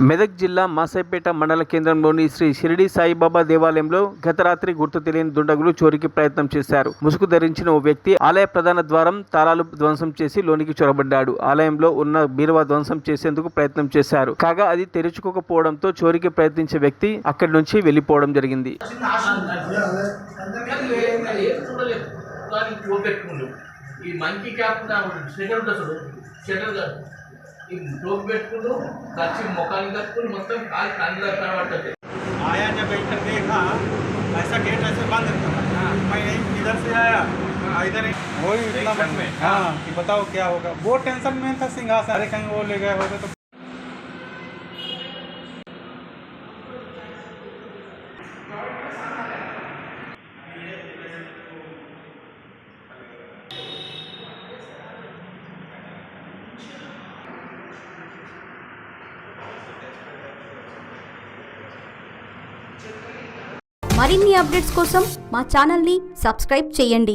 మెదక్ జిల్లా మాసైపేట మండల కేంద్రంలోని శ్రీ షిరిడి సాయిబాబా దేవాలయంలో గత రాత్రి గుర్తు తెలియని దుండగులు చోరీకి ప్రయత్నం చేశారు. ముసుగు ధరించిన ఓ వ్యక్తి ఆలయ ప్రధాన ద్వారం తాళాలు ధ్వంసం చేసి లోనికి చొరబడ్డాడు. ఆలయంలో ఉన్న బీరువా ధ్వంసం చేసేందుకు ప్రయత్నం చేశారు. కాగా అది తెరుచుకోకపోవడంతో చోరీకి ప్రయత్నించే వ్యక్తి అక్కడి నుంచి వెళ్లిపోవడం జరిగింది. टोक पेटू कच्ची मुखानी कట్టుకుని మొత్తం కాల్ కండ్ల కనబడుతుంది। आया जब इधर देखा ऐसा गेट ऐसे बंद था, मैं इधर से आया इधर वही इतना में हाँ कि बताओ क्या होगा। वो टेंशन में था सिंहासन, अरे कहीं वो ले गए होगा तो। మరిన్ని అప్డేట్స్ కోసం మా ఛానల్ని సబ్స్క్రైబ్ చేయండి.